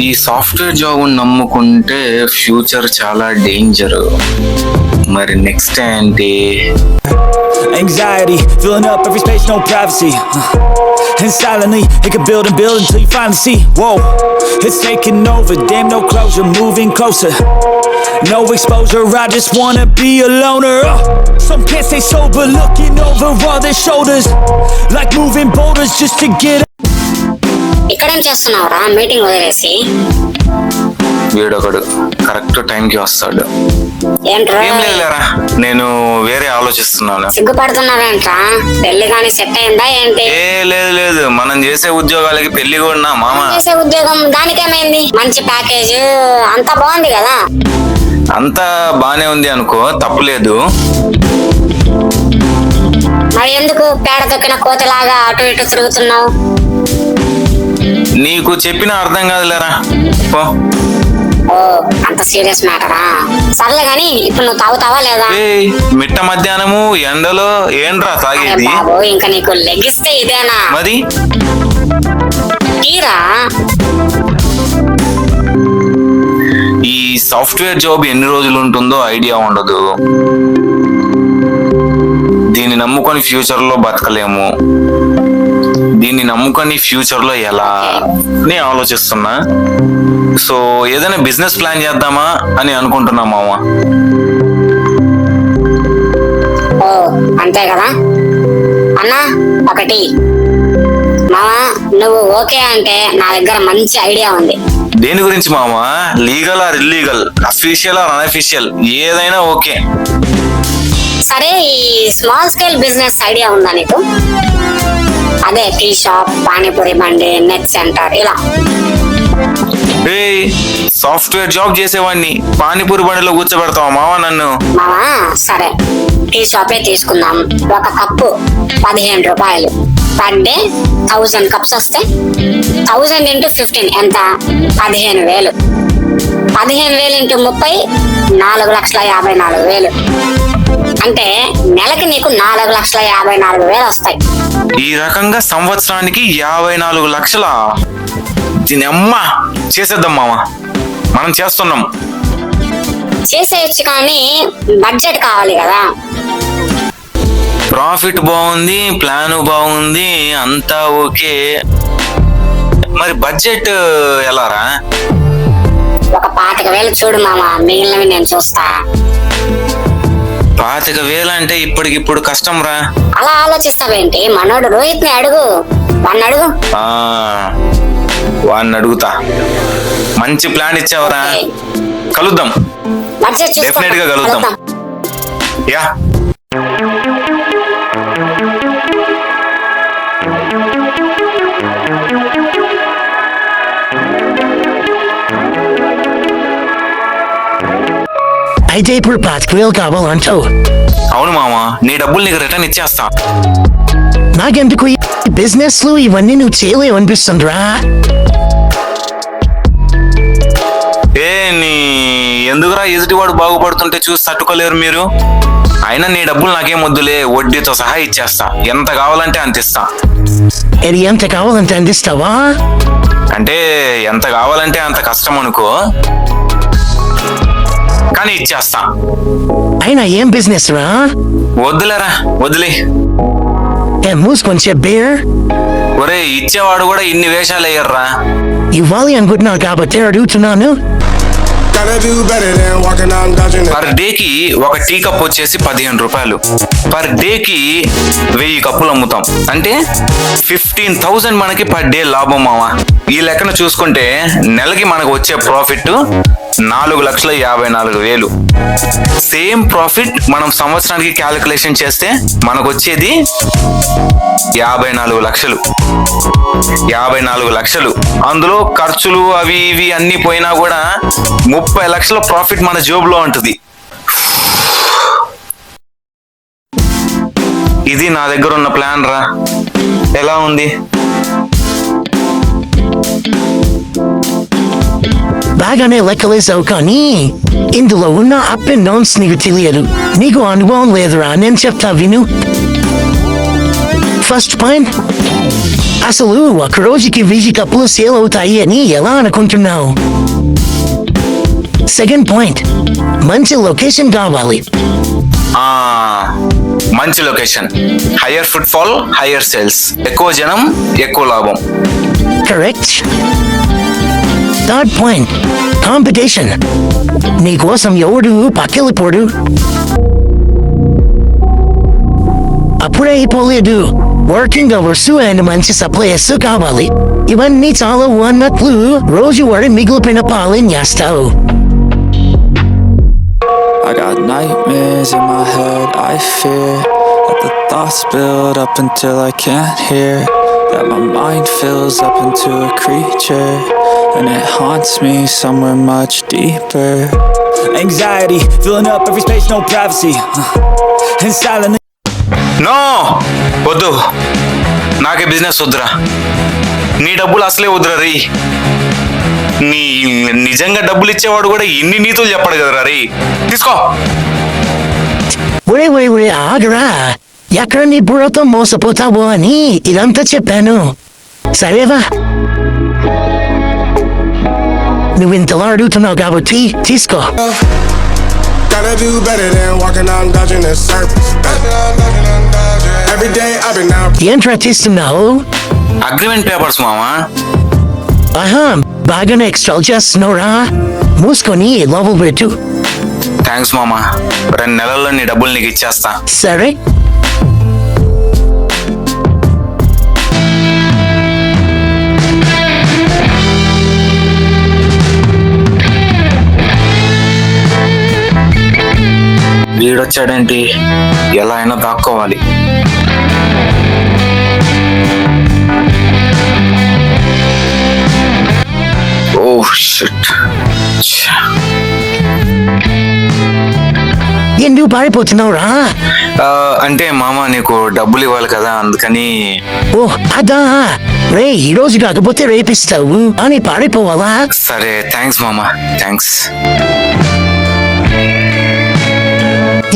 ఈ software job నమ్ముకుంటే future చాలా డేంజర్. మరి నెక్స్ట్ ఏంటి? Anxiety, filling up every space, no privacy. And silently, it can build and build until you finally see. Whoa, it's taking over, damn no closure, moving closer. No exposure, I just wanna be a loner. Some can't stay sober, looking over all their shoulders. Like moving boulders just to get. ఇక్కడేం చేస్తున్నావురా meeting వదిలేసి? వీడొకడు correct టైంకి వస్తాడు. ఏంట్రా ఏం లేదులేరా, నేను వేరే ఆలోచిస్తున్నాను. సిగ్గుపడుతున్నావేంట్రా? పెళ్లి కానీ సెట్ అయిందా ఏంటి? లేదు, మనం చేసే ఉద్యోగాలకి పెళ్లి కూడా మామ. చేసే ఉద్యోగం దానికేమైంది? మంచి ప్యాకేజ్ అంతా బాగుంది కదా. అంతా బానే ఉంది అనుకో, తప్పులేదు. మరి ఎందుకు పేడ తొక్కిన కోతిలాగా అటు ఇటు తిరుగుతున్నావు? నీకు చెప్పినా అర్థం కాదులేరా. ఓ అంత సీరియస్ మ్యాటరా? సర్లే గాని ఇప్పుడు నువ్వు తాగుతావా లేదా? మిట్ట మధ్యాహ్నము ఎండలో ఏంట్రా తాగేది? బాబు ఇంకా నీకు లెగిస్తే ఇదేనా మరి? తీరా ఈ సాఫ్ట్వేర్ జాబ్ ఎన్ని రోజులు ఉంటుందో ఐడియా ఉండదు. దీన్ని నమ్ముకొని ఫ్యూచర్ లో బతకలేము. దీన్ని నమ్ముకొని ఫ్యూచర్ లో ఎలా అని ఆలోచిస్తున్నా. సో ఏదైనా బిజినెస్ ప్లాన్ చేద్దామా అని అనుకుంటున్నా మామ. ఓ అంతే కదా అన్నా. ఒకటి మామా, నువ్వు ఓకే అంటే నా దగ్గర మంచి ఐడియా ఉంది. దేని గురించి మామ? Legal are illegal, official are unofficial, ఏదైనా ఓకే. సరే, ఈ స్మాల్ స్కేల్ బిజినెస్ ఐడియా ఉందా నీకు? అదే టీ షాప్, పానీపూరి బండి, నెట్ సెంటర్ ఇలా. సాఫ్ట్వేర్ జాబ్ చేసేవాడిని పానీపూరి బండిలో కూర్చోబెడతావా మావా నన్ను? మావా సరే, టీ షాపే తీసుకుందాం. ఒక కప్పు 15 రూపాయలు. పర్ డే 1000 కప్స్ వస్తే 1000 ఇంటూ 15 ఎంత? 15,000. 15,000 ఇంటూ 30 4,54,000. అంటే నెలకి నీకు 4,54,000 వస్తాయి. ఈ రకంగా సంవత్సరానికి 54 లక్షల. దీని అమ్మ చేసేద్దాం మామ, మనం చేస్తున్నాం. చేసేయచ్చు కానీ బడ్జెట్ కావాలి కదా. ప్రాఫిట్ బాగుంది, ప్లాన్ బాగుంది, అంతా ఓకే. మరి బడ్జెట్ ఎలారా? ఒక 25,000 చూడు మామ, మిగిలినవి నేను చూస్తా. 25,000 అంటే ఇప్పటికిప్పుడు కష్టం రా. అలా ఆలోచిస్తావేంటి? మనోడు రోహిత్ ని అడుగు, వాడిని అడుగు. వాడిని అడుగుతా. మంచి ప్లాన్ ఇచ్చావరా. కలుద్దాం, డెఫినెట్ గా కలుద్దాం. యా అయితే ఇప్పుడు 5,000 కావాలంటావు? అవును మామ, నీ డబ్బులు నీకు రిటర్న్ ఇచ్చేస్తా. నాకెందుకు ఈ బిజినెస్ లో ఇవన్నీ నువ్వు చేయలేవు అనిపిస్తుందిరా. నీ ఎందుకురా ఎదుటివాడు బాగుపడుతుంటే చూసి తట్టుకోలేరు మీరు? అయినా నీ డబ్బులు నాకేం వద్దులే, వడ్డీతో సహా ఇచ్చేస్తా. ఎంత కావాలంటే అంత ఇస్తా. ఇది ఎంత కావాలంటే అందిస్తావా? అంటే ఎంత కావాలంటే అంత కష్టం అనుకో, కానీ ఇచ్చేస్తా. అయినా ఏం బిజినెస్ రా? వద్దులేరా, వదిలే. మూసుకొని చెప్పే. ఒరే, ఇచ్చేవాడు కూడా ఇన్ని వేషాలు వేయర్రా. ఇవ్వాలి అనుకుంటున్నావు కాబట్టి అడుగుతున్నాను. పర్ డేకి ఒక టీ కప్ వచ్చేసి 15 రూపాయలు. పర్ డేకి 1000 కప్పులు అమ్ముతాం. అంటే 15,000 మనకి పర్ డే లాభం మావా. ఈ లెక్కన చూసుకుంటే నెలకి మనకు వచ్చే ప్రాఫిట్ 4,54,000. సేమ్ ప్రాఫిట్ మనం సంవత్సరానికి క్యాలిక్యులేషన్ చేస్తే మనకు వచ్చేది 54 లక్షలు. 54 లక్షలు. అందులో ఖర్చులు అవి ఇవి అన్ని పోయినా కూడా 30 లక్షల ప్రాఫిట్ మన జోబులో ఉంటుంది. ఇది నా దగ్గర ఉన్న ప్లాన్ రా. ఎలా ఉంది? బాగానే లెక్కలేసావు, కానీ ఇందులో ఉన్న అప్ అండ్ డౌన్స్ నీకు తెలియదు. నీకు అనుభవం లేదురా, నేను చెప్తా విను. ఫస్ట్ పాయింట్, అసలు ఒక రోజుకి 1000 కప్పులు సేల్ అవుతాయి అని ఎలా అనుకుంటున్నావు? సెకండ్ పాయింట్, మంచి లొకేషన్ కావాలి. ఆ, మంచి location, higher foot fall, higher sales, ఎక్కువ జనం, ఎక్కువ లాభం. కరెక్ట్. Third point, competition. నీకోసం ఎవడు పక్కెళ్ళిపోడు. అప్పుడే అయిపోలేదు, వర్కింగ్ అవర్స్ అండ్ మంచి సప్లయర్స్ కావాలి. ఇవన్నీ చాలా అన్నట్లు రోజువారీ మిగిలిపోయిన పాలన చేస్తావు. I got nightmares in my head, I fear that the thoughts build up until I can't hear, that my mind fills up into a creature, and it haunts me somewhere much deeper. Anxiety, filling up every space, no privacy. And silently no, వద్దు, నాకే business వద్దురా. నీ డబ్బులు అసలే వద్దురా రీ. నీ నిజంగా డబ్బులు ఇచ్చేవాడు కూడా ఇన్ని నీతులు చెప్పాడు కదరా రీ. తీసుకో. ఒరే ఆగరా, ఎక్కడ నీ బుర్రతో మోసపోతావో అని ఇదంతా చెప్పాను. సరేవా, నువ్వు ఇంతలా అడుగుతున్నావు కాబట్టి తీసుకో. Gotta do better than walking out and dodging the surface. Every day I've been out. ఏంట్రా తీస్తున్నావు? అగ్రిమెంట్ పేపర్స్ మామా. ఆహా, బాగానే ఎక్స్ట్రాల్ చేస్తున్నావురా. మూసుకొని లోపల పెట్టు. థ్యాంక్స్ మామా, 2 నెలల్లో నీ డబ్బులు నీకు ఇచ్చేస్తా. సరే. వీడొచ్చాడేంటి, ఎలా అయినా దాక్కోవాలి. Oh shit. ఎందుకు పారిపోతున్నావురా? అంటే మామ నీకు డబ్బులు ఇవ్వాలి కదా, అందుకని. ఓ అదా, రే ఈ రోజు కాకపోతే రేపిస్తావు అని పారిపోవాలా? సరే, థ్యాంక్స్ మామ, థ్యాంక్స్.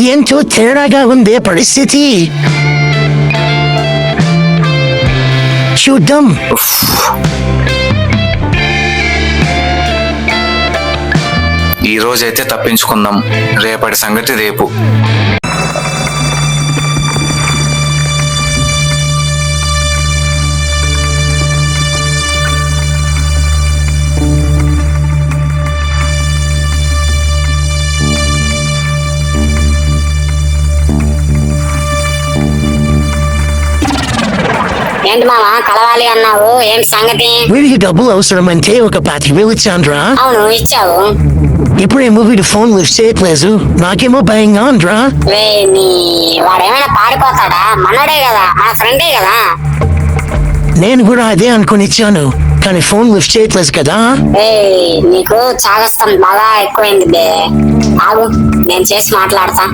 ఏంటో తేడాగా ఉందే పరిస్థితి. చూద్దాం. ఈ రోజైతే తప్పించుకుందాం, రేపటి సంగతి రేపు. ఏంటి మామ కలవాలి అన్నావు, ఏంటి సంగతి? వీడికి డబ్బులు అవసరం అంటే ఒక 50,000 ఇచ్చాన్రా. అవును ఇచ్చావు. ఇప్పుడే మూవీకి ఫోన్ లిఫ్ట్ చేయట్లేదు, నాకేమో భయంగా ఉందిరా. రే నీ వాడేమైనా పారిపోతాడా? మనోడే కదా, మన ఫ్రెండే కదా. నేను కూడా అదే అనుకుని ఇచ్చాను, కానీ ఫోన్ లిఫ్ట్ చేయట్లేదు కదా. రే నీకు చాగస్తం బాగా ఎక్కువైంది బే. ఆగు, నేను చేసి మాట్లాడతా.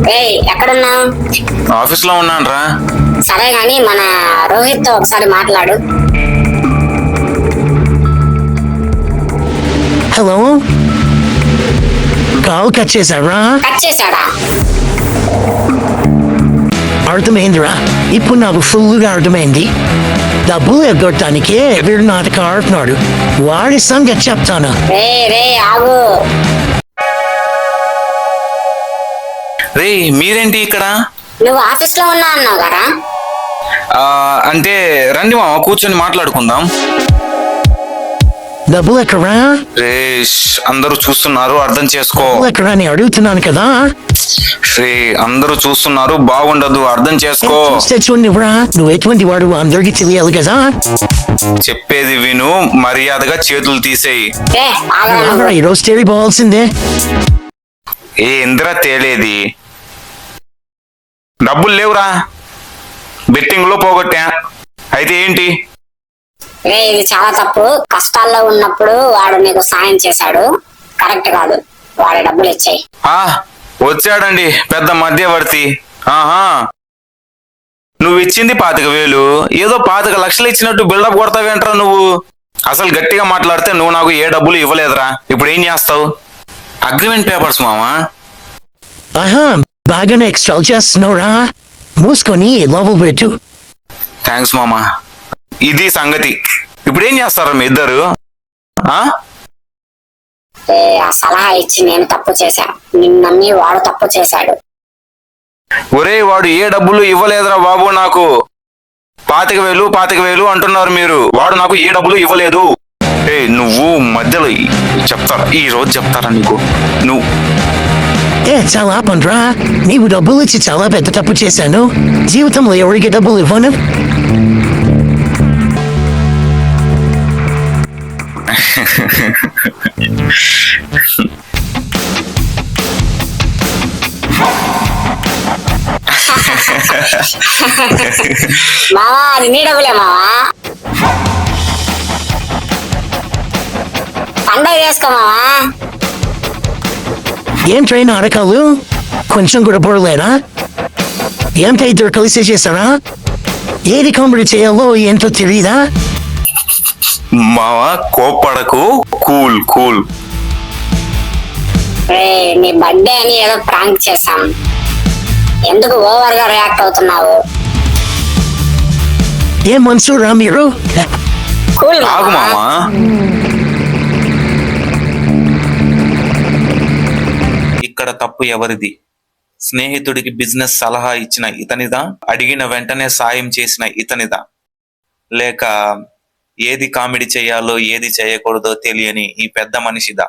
రే ఎక్కడున్నావు? ఆఫీస్ లో ఉన్నాను రా. సరే గాని మన రోహిత్ తో ఒకసారి మాట్లాడు. హలో, కాల్ కట్ చేశారా? కట్ చేశాడా? అర్థమైందిరా, ఇప్పుడు నాకు ఫుల్గా అర్థమైంది. డబ్బులు ఎగ్గొట్టడానికే వీడు నాటకం ఆడుతున్నాడు. వాడి సంగతి చెప్తాను. రే ఆగు. రే మీరేంటి ఇక్కడ? నువ్వు ఆఫీస్ లో ఉన్నా అన్నావు కదా. అంటే రండి మామ, కూర్చొని మాట్లాడుకుందాం. డబ్బులు ఎక్కరా? రే అందరూ చూస్తున్నారు, అర్థం చేసుకో. డబ్బులు ఎక్కరా అని అడుగుతున్నాను కదా. రే అందరూ చూస్తున్నారు, బాగుండదు, అర్థం చేసుకో. చూస్తే చూడనివ్వరా, నువ్వు ఎటువంటి వాడు అందరికీ తెలియాలి కదా. చెప్పేది విను, మర్యాదగా చేతులు తీసేయి. రే ఆగరా నువ్వు. ఈరోజు తెలియపోవాల్సిందే. ఏ ఇంద్ర తేలేది, డబ్బులు లేవురా, బెట్టింగ్ లో పోగొట్టా. అయితే ఏంటి? రే ఇది చాలా తప్పు. కష్టాల్లో ఉన్నప్పుడు వాడు నీకు సాయం చేశాడు, కరెక్ట్ కాదు. వాడి డబ్బులు ఇచ్చాయి. వచ్చాడండి పెద్ద మధ్యవర్తి. ఆహా, నువ్వు ఇచ్చింది 25,000, ఏదో 25 లక్షలు ఇచ్చినట్టు బిల్డప్ కొడతావేంట్రా నువ్వు? అసలు గట్టిగా మాట్లాడితే నువ్వు నాకు ఏ డబ్బులు ఇవ్వలేదురా, ఇప్పుడు ఏం చేస్తావు? అగ్రిమెంట్ పేపర్స్ మామా. ఆహా, బాగానే ఎక్స్ట్రా చేస్తున్నావురా. మూసుకొని లోపల పెట్టు. థ్యాంక్స్ మామా. ఇది సంగతి. ఇప్పుడేం చేస్తారా మీ ఇద్దరు? ఆ? ఆ సలహా ఇచ్చి నేను తప్పు చేశా, నిన్ను నమ్మి వాడు తప్పు చేశాడు. ఒరే వాడు ఏ డబ్బులు ఇవ్వలేదురా బాబు నాకు. 25,000 అంటున్నారు మీరు. వాడు నాకు ఏ డబ్బులు ఇవ్వలేదు. నువ్వు మధ్యలో చెప్తారా? ఈ రోజు చెప్తారా నీకు? నువ్వు చాలా ఆపండ్రా. నీవు డబ్బులు ఇచ్చి చాలా పెద్ద తప్పు చేశాను. జీవితంలో ఎవరికి డబ్బులు ఇవ్వను. మావా అది నీ డబ్బులే మావా, పండగ చేసుకో మావా. ఏంట్రా నాటకాలు? కొంచెం కూడా పొరలేరా? ఏంట ఇద్దరు కలిసి చేశారా? ఏది కామెడీ చేయాలో ఏంటో తెలియదా? మావా కోప్పడకు. Cool cool. నీ బర్త్డే అని ఏదో ప్రాంక్ చేశాం, ఎందుకు ఓవర్ గా రియాక్ట్ అవుతున్నావు? ఏం మనుషురా మీరు? కూల్ ఆగు మామా. ఇక్కడ తప్పు ఎవరిది? స్నేహితుడికి బిజినెస్ సలహా ఇచ్చిన ఇతనిదా? అడిగిన వెంటనే సాయం చేసిన ఇతనిదా? లేక ఏది కామెడీ చేయాలో ఏది చేయకూడదో తెలియని ఈ పెద్ద మనిషిదా?